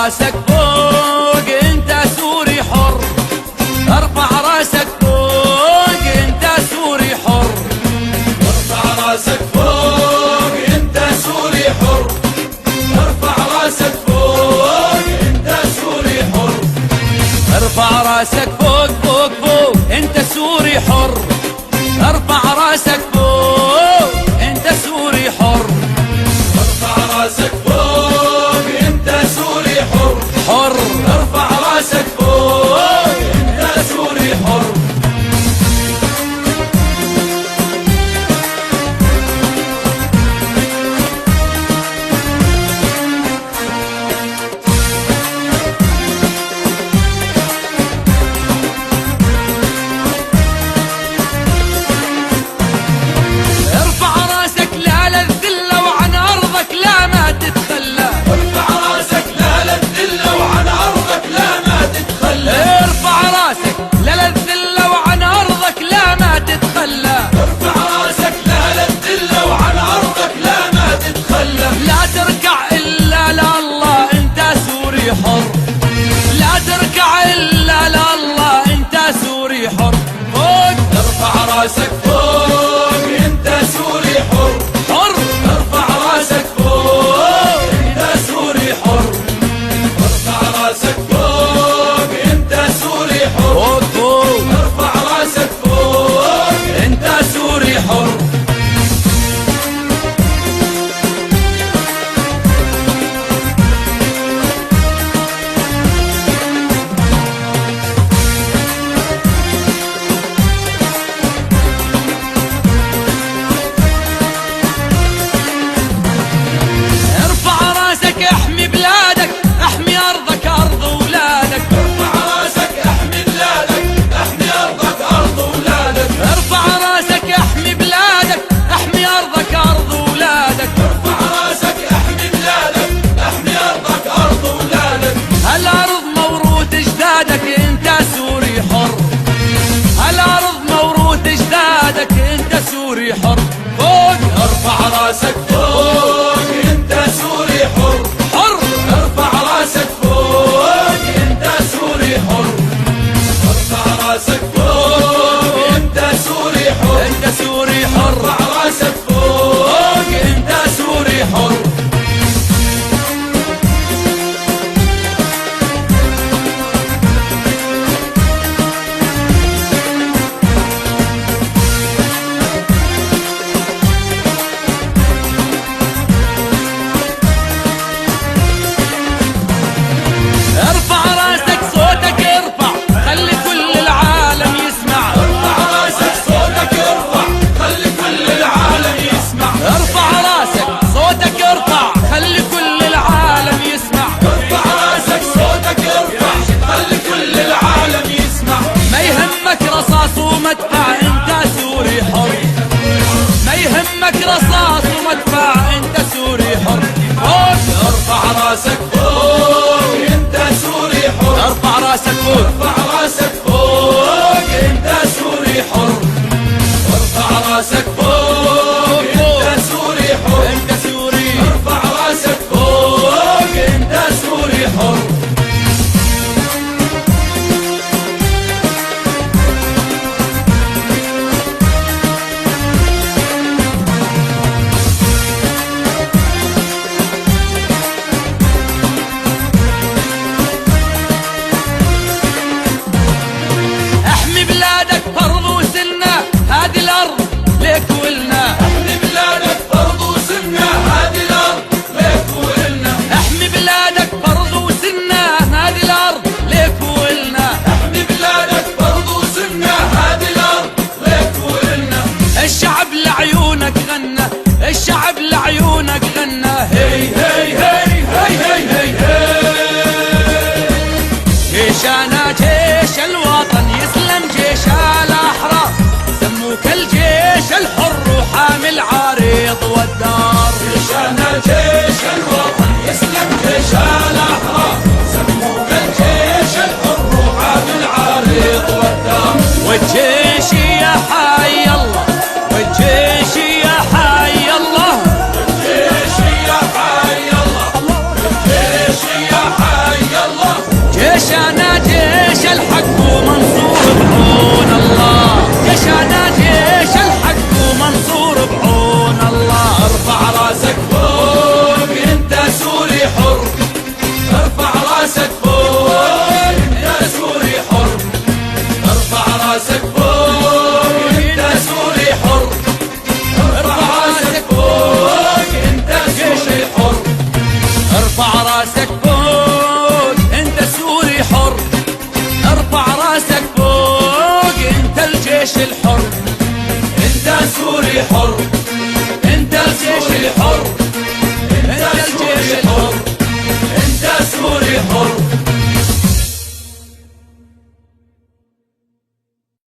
راسك فوق انت سوري حر، ارفع راسك فوق انت سوري حر، ارفع راسك فوق انت سوري حر، ارفع راسك فوق انت سوري حر، ارفع راسك فوق فوق فوق انت سوري حر، ارفع راسك فوق انت سوري حر، ارفع راسك فوق انت سوري حر، حر ارفع راسك فوق انت سوري حر. لا تركع إلا لله أنت سوري حر، فوق ارفع راسك فوق انت سوري حر، حر ارفع راسك فوق انت سوري حر، ارفع راسك فوق انت سوري حر، فوق فوق ارفع راسك فوق أنت سوري حر. احمي بلادك احمي ارضك ارض اولادك، ارفع راسك احمي بلادك احمي ارضك ارض اولادك، ارفع راسك احمي بلادك احمي ارضك ارض اولادك، ارفع راسك احمي بلادك احمي ارضك ارض اولادك، هالارض موروث اجدادك انت سوري حر، هالارض موروث اجدادك انت سوري حر، فوق ارفع راسك فوق انت سوري حر، حر ارفع راسك فوق انت سوري حر، ارفع راسك فوق انت سوري حر، انت سوري حر، ارفع راسك فوق انت سوري حر. ارفع راسك صوتك ارفع خلي كل العالم يسمع، ارفع راسك صوتك ارفع خلي كل العالم يسمع، ارفع راسك صوتك ارفع خلي كل العالم يسمع، ارفع راسك صوتك ارفع خلي كل العالم يسمع، ما يهمك رصاص ومدفع انت سوري حر، ما يهمك رصاص ومدفع انت سوري حر، فوق ارفع راسك فوق انت سوري حر، ارفع راسك فوق، ارفع راسك فوق انت سوري حر، ارفع راسك فوق انت سوري حر، انت سوري ارفع راسك فوق انت سوري حر. احمي بلادك فرض وسنة هذه الارض ليك ولنا، احمي بلادك فرض وسنة هذه الارض ليك ولنا، احمي بلادك فرض وسنة هذه الارض ليك ولنا، احمي بلادك فرض وسنة هذه الارض ليك ولنا، الشعب لعيونك غنى، الشعب لعيونك غنى، هي هي هي هي هي هي هي جيشنا جيش الوطن يسلم جيش الاحرار، سموك الجيش الحر وحامل عريض والدار، جيشنا جيش الوطن يسلم جيش الاحرار، سموك الجيش الحر وحامل عريض والدار، والجيش يا حي الله، والجيش يا حي الله، الجيش يا حي الله، الجيش يا حي ارفع راسك فوق انت سوري حر، ارفع راسك فوق انت الجيش الحر، انت سوري حر.